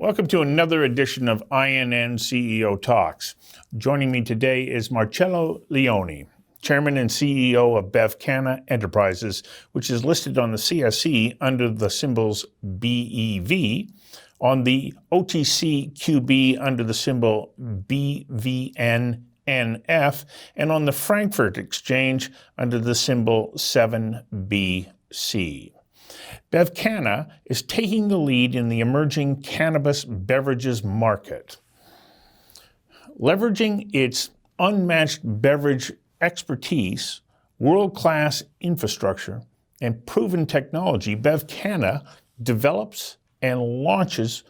Welcome to another edition of INN CEO Talks. Joining me today is Marcello Leone, Chairman and CEO of BevCanna Enterprises, which is listed on the CSE under the symbols BEV, on the OTCQB under the symbol BVNNF, and on the Frankfurt Exchange under the symbol 7BC. BevCanna is taking the lead in the emerging cannabis beverages market. Leveraging its unmatched beverage expertise, world-class infrastructure, and proven technology, BevCanna develops and launches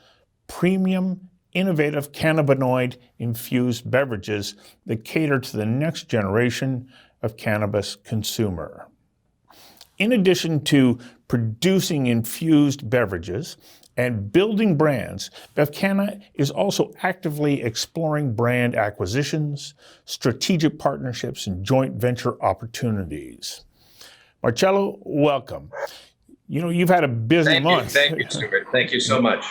premium, innovative cannabinoid-infused beverages that cater to the next generation of cannabis consumer. In addition to producing infused beverages and building brands, BevCanna is also actively exploring brand acquisitions, strategic partnerships, and joint venture opportunities. Marcello, welcome. You know, you've had a busy month. Thank you, Stuart. Thank you so much.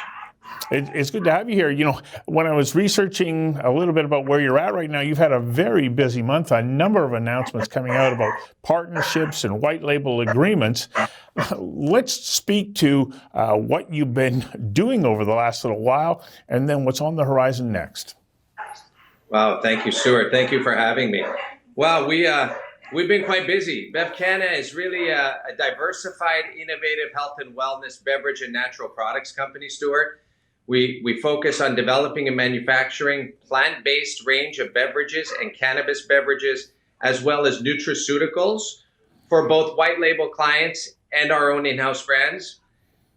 It's good to have you here. You know, when I was researching a little bit about where you're at right now, you've had a very busy month, a number of announcements coming out about partnerships and white label agreements. Let's speak to what you've been doing over the last little while and then what's on the horizon next. Wow, thank you, Stuart. Thank you for having me. Wow, we've been quite busy. BevCanna is really a diversified, innovative health and wellness beverage and natural products company, Stuart. We focus on developing and manufacturing plant-based range of beverages and cannabis beverages, as well as nutraceuticals for both white label clients and our own in-house brands.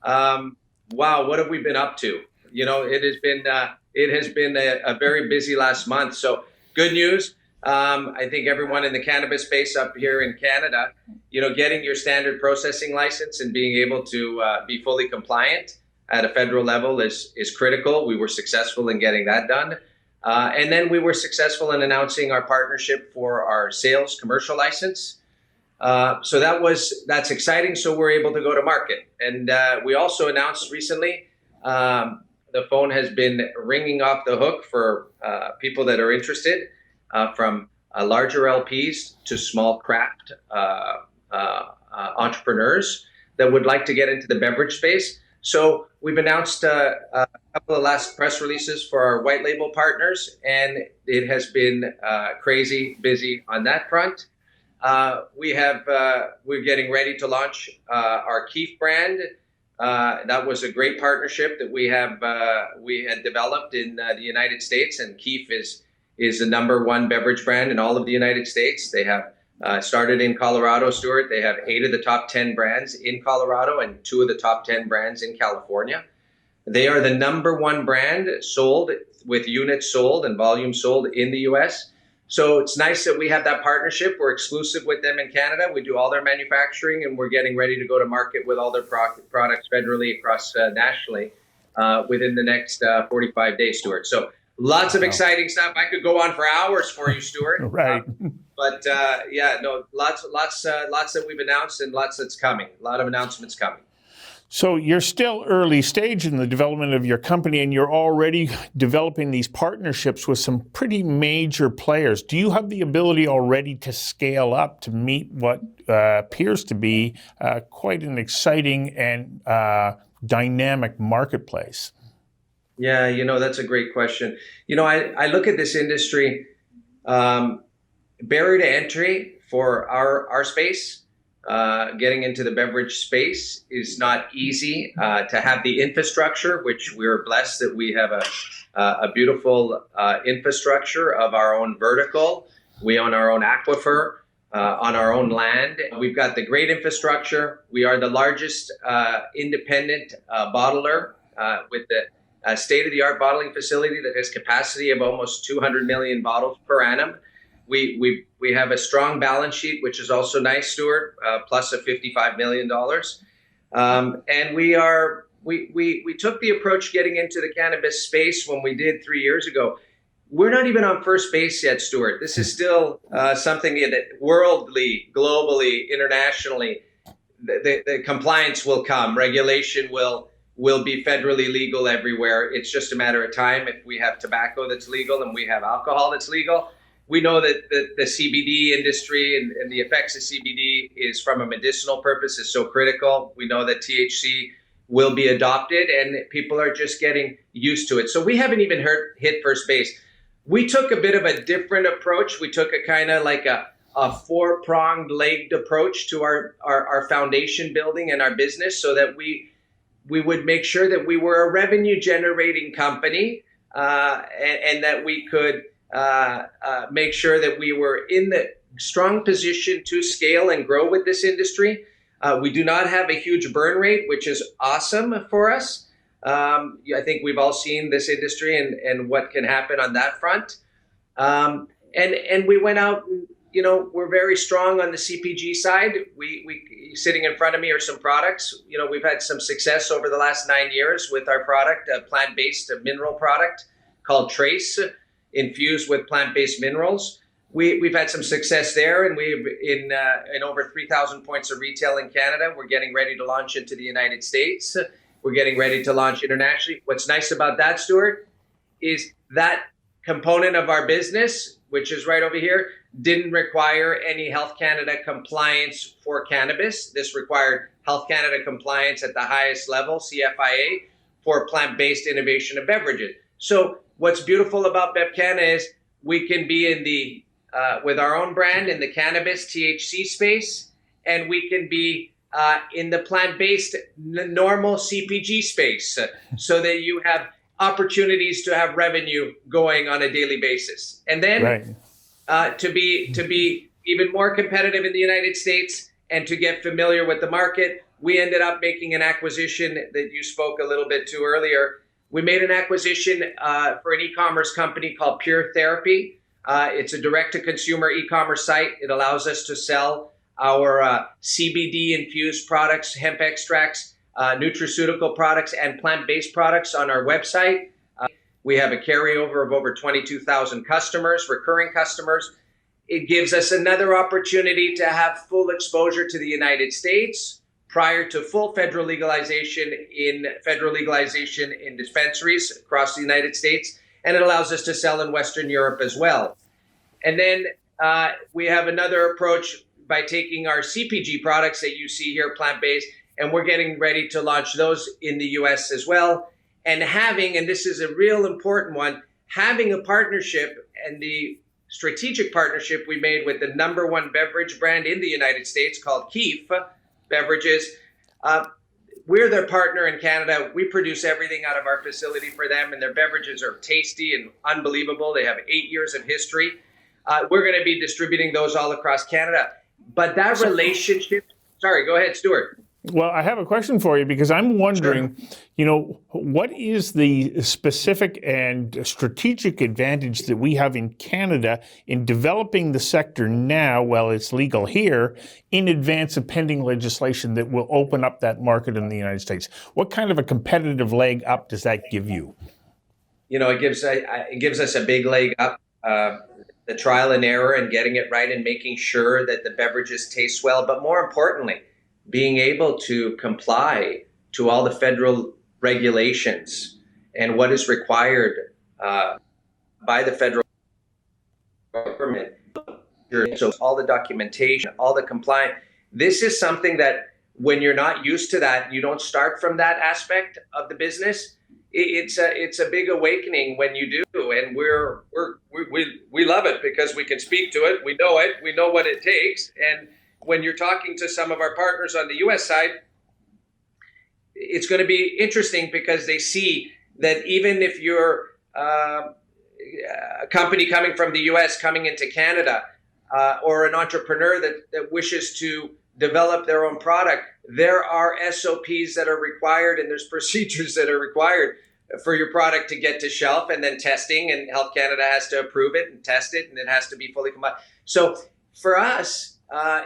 Wow, what have we been up to? You know, it has been a very busy last month. So good news. I think everyone in the cannabis space up here in Canada, you know, getting your standard processing license and being able to be fully compliant at a federal level is critical. We were successful in getting that done. And then we were successful in announcing our partnership for our sales commercial license. So that's exciting. So we're able to go to market. And we also announced recently, the phone has been ringing off the hook for people that are interested, from larger LPs to small craft entrepreneurs that would like to get into the beverage space. So we've announced a couple of last press releases for our white label partners, and it has been crazy busy on that front. We're getting ready to launch our Keef brand. That was a great partnership that we had developed in the United States, and Keef is the #1 beverage brand in all of the United States. They have started in Colorado, Stuart. They have 8 of the top 10 brands in Colorado and 2 of the top 10 brands in California. They are the #1 brand sold with units sold and volume sold in the US. So it's nice that we have that partnership. We're exclusive with them in Canada. We do all their manufacturing, and we're getting ready to go to market with all their products federally across nationally within the next 45 days, Stuart. So lots of exciting stuff. I could go on for hours for you, Stuart. Right. But lots that we've announced and lots that's coming. A lot of announcements coming. So you're still early stage in the development of your company, and you're already developing these partnerships with some pretty major players. Do you have the ability already to scale up to meet what appears to be quite an exciting and dynamic marketplace? Yeah, you know, that's a great question. You know, I look at this industry, barrier to entry for our space, getting into the beverage space is not easy. To have the infrastructure, which we're blessed that we have a beautiful infrastructure of our own vertical. We own our own aquifer on our own land. We've got the great infrastructure. We are the largest independent bottler with the state-of-the-art bottling facility that has capacity of almost 200 million bottles per annum. We have a strong balance sheet, which is also nice, Stuart, plus a $55 million. And we took the approach getting into the cannabis space when we did 3 years ago. We're not even on first base yet, Stuart. This is still something that worldly, globally, internationally, the compliance will come, regulation will will be federally legal everywhere. It's just a matter of time. If we have tobacco that's legal and we have alcohol that's legal, we know that the CBD industry and the effects of CBD is from a medicinal purpose is so critical. We know that THC will be adopted and people are just getting used to it. So we haven't even hit first base. We took a bit of a different approach. We took a kind of like a four-pronged legged approach to our foundation building and our business so that we would make sure that we were a revenue generating company and that we could make sure that we were in the strong position to scale and grow with this industry. We do not have a huge burn rate, which is awesome for us. I think we've all seen this industry and what can happen on that front. And we went out, we're very strong on the CPG side. We sitting in front of me are some products. We've had some success over the last 9 years with our product, a plant-based mineral product called Trace, infused with plant-based minerals. We've had some success there, and we've in over 3,000 points of retail in Canada. We're getting ready to launch into the United States. We're getting ready to launch internationally. What's nice about that, Stuart, is that component of our business, which is right over here, didn't require any Health Canada compliance for cannabis. This required Health Canada compliance at the highest level, CFIA, for plant-based innovation of beverages. So what's beautiful about BevCanna is we can be in the with our own brand in the cannabis THC space, and we can be in the plant-based normal CPG space, so that you have opportunities to have revenue going on a daily basis. And then to be even more competitive in the United States and to get familiar with the market, we ended up making an acquisition that you spoke a little bit to earlier. We made an acquisition for an e-commerce company called Pure Therapy. It's a direct-to-consumer e-commerce site. It allows us to sell our CBD-infused products, hemp extracts, nutraceutical products, and plant-based products on our website. We have a carryover of over 22,000 customers, recurring customers. It gives us another opportunity to have full exposure to the United States prior to full federal legalization in dispensaries across the United States. And it allows us to sell in Western Europe as well. And then we have another approach by taking our CPG products that you see here, plant-based, and we're getting ready to launch those in the US as well. And and this is a real important one, having a partnership and the strategic partnership we made with the #1 beverage brand in the United States called Keef Beverages. We're their partner in Canada. We produce everything out of our facility for them, and their beverages are tasty and unbelievable. They have 8 years of history. We're going to be distributing those all across Canada. But that relationship, sorry, go ahead, Stuart. Well, I have a question for you because I'm wondering, what is the specific and strategic advantage that we have in Canada in developing the sector now, while it's legal here, in advance of pending legislation that will open up that market in the United States? What kind of a competitive leg up does that give you? It gives us a big leg up. The trial and error and getting it right and making sure that the beverages taste well, but more importantly, being able to comply to all the federal regulations and what is required by the federal government. So all the documentation, all the compliance. This is something that when you're not used to that, you don't start from that aspect of the business. It's a big awakening when you do, and we love it because we can speak to it. We know what it takes. And when you're talking to some of our partners on the U.S. side, it's going to be interesting because they see that even if you're a company coming from the U.S. coming into Canada, or an entrepreneur that wishes to develop their own product, there are SOPs that are required and there's procedures that are required for your product to get to shelf, and then testing, and Health Canada has to approve it and test it, and it has to be fully compliant. So for us,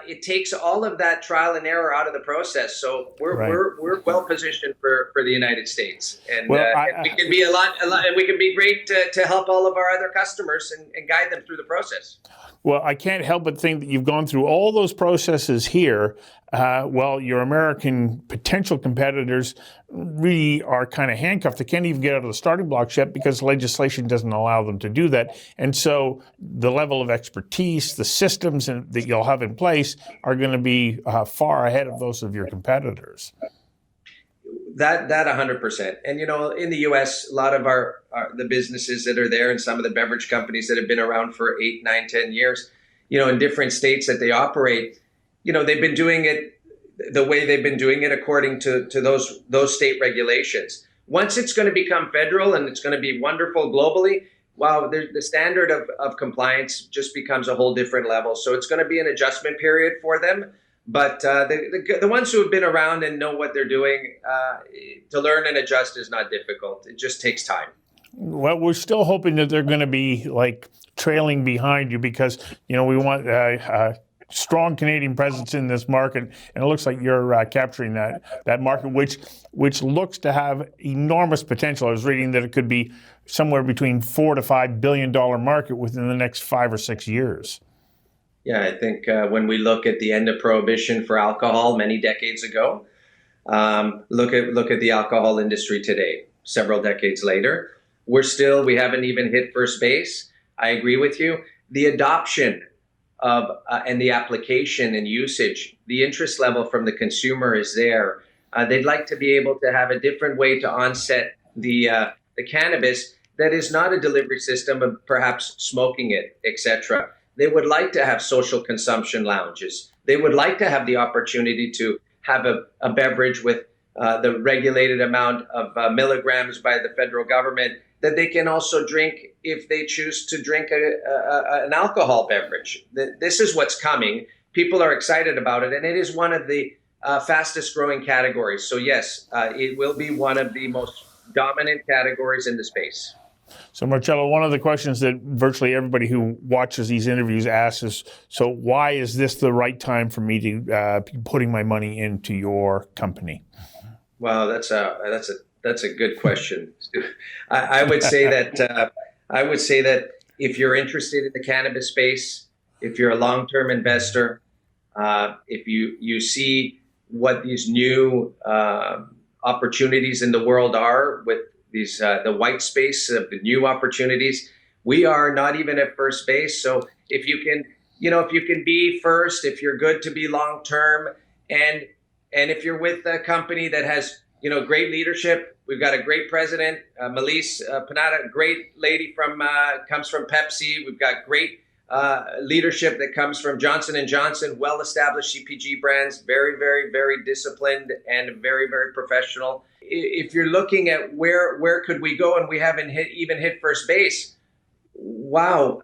it takes all of that trial and error out of the process. So we're well positioned for the United States, and, and we can be a lot, and we can be great to help all of our other customers and guide them through the process. Well, I can't help but think that you've gone through all those processes here well, your American potential competitors really are kind of handcuffed. They can't even get out of the starting blocks yet because legislation doesn't allow them to do that. And so the level of expertise, the systems that you'll have in place are going to be far ahead of those of your competitors. That 100%. And in the U.S., a lot of the businesses that are there and some of the beverage companies that have been around for 8, 9, 10 years, in different states that they operate, they've been doing it the way they've been doing it according to those state regulations. Once it's going to become federal and it's going to be wonderful globally, wow, the standard of compliance just becomes a whole different level. So it's going to be an adjustment period for them. But the ones who have been around and know what they're doing, to learn and adjust is not difficult. It just takes time. Well, we're still hoping that they're going to be like trailing behind you because, we want a strong Canadian presence in this market. And it looks like you're capturing that market, which looks to have enormous potential. I was reading that it could be somewhere between $4 to $5 billion market within the next 5 or 6 years. Yeah, I think when we look at the end of prohibition for alcohol many decades ago, look at the alcohol industry today, several decades later, we haven't even hit first base. I agree with you. The adoption of and the application and usage, the interest level from the consumer is there. They'd like to be able to have a different way to onset the cannabis that is not a delivery system of perhaps smoking it, etc. They would like to have social consumption lounges. They would like to have the opportunity to have a beverage with the regulated amount of milligrams by the federal government that they can also drink if they choose to drink an alcohol beverage. This is what's coming. People are excited about it, and it is one of the fastest growing categories. So yes, it will be one of the most dominant categories in the space. So Marcello, one of the questions that virtually everybody who watches these interviews asks is, so why is this the right time for me to be putting my money into your company? Well, that's a good question. I would say that if you're interested in the cannabis space, if you're a long-term investor, if you see what these new opportunities in the world are with these the white space of the new opportunities, we are not even at first base. So if you can be first, if you're good to be long term, and if you're with a company that has great leadership, we've got a great president, Melise Panada, great lady comes from Pepsi. We've got great leadership that comes from Johnson & Johnson, well-established CPG brands, very, very, very disciplined and very, very professional. If you're looking at where could we go and we haven't even hit first base, wow,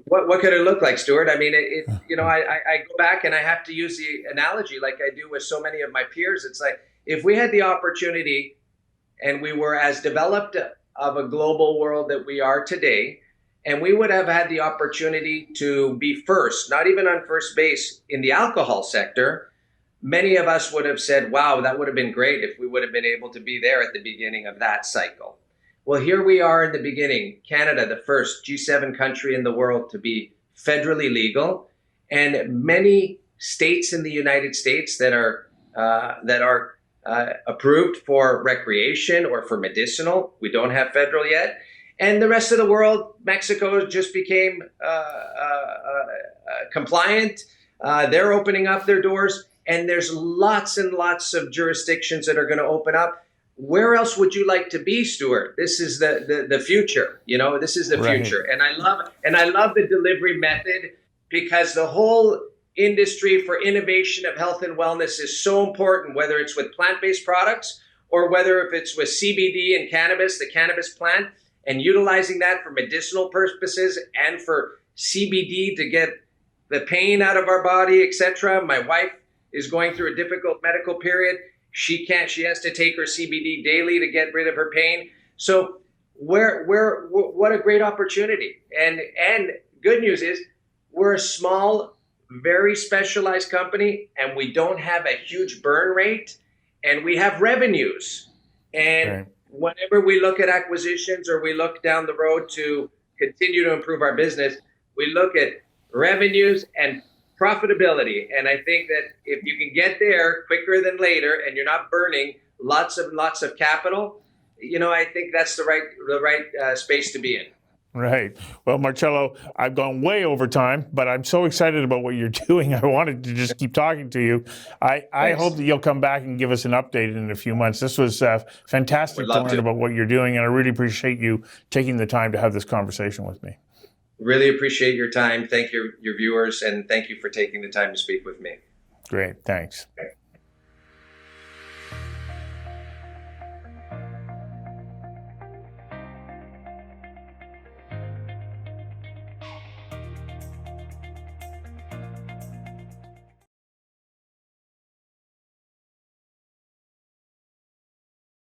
what could it look like, Stuart? I mean, I go back and I have to use the analogy like I do with so many of my peers. It's like if we had the opportunity and we were as developed of a global world that we are today, and we would have had the opportunity to be first, not even on first base in the alcohol sector, many of us would have said, wow, that would have been great if we would have been able to be there at the beginning of that cycle. Well, here we are in the beginning, Canada, the first G7 country in the world to be federally legal, and many states in the United States that are approved for recreation or for medicinal. We don't have federal yet. And the rest of the world, Mexico just became compliant. They're opening up their doors. And there's lots and lots of jurisdictions that are going to open up. Where else would you like to be, Stuart? This is the future. This is the future. And I love the delivery method because the whole industry for innovation of health and wellness is so important, whether it's with plant-based products or whether if it's with CBD and cannabis, the cannabis plant, and utilizing that for medicinal purposes and for CBD to get the pain out of our body, etc. My wife is going through a difficult medical period. She has to take her CBD daily to get rid of her pain. So what a great opportunity. And good news is we're a small, very specialized company, and we don't have a huge burn rate, and we have revenues. And whenever we look at acquisitions or we look down the road to continue to improve our business, we look at revenues and profitability. And I think that if you can get there quicker than later, and you're not burning lots of capital, I think that's the right space to be in. Right. Well, Marcello, I've gone way over time, but I'm so excited about what you're doing. I wanted to just keep talking to you. I hope that you'll come back and give us an update in a few months. This was fantastic to learn about what you're doing, and I really appreciate you taking the time to have this conversation with me. Really appreciate your time. Thank your viewers, and thank you for taking the time to speak with me. Great. Thanks. Okay.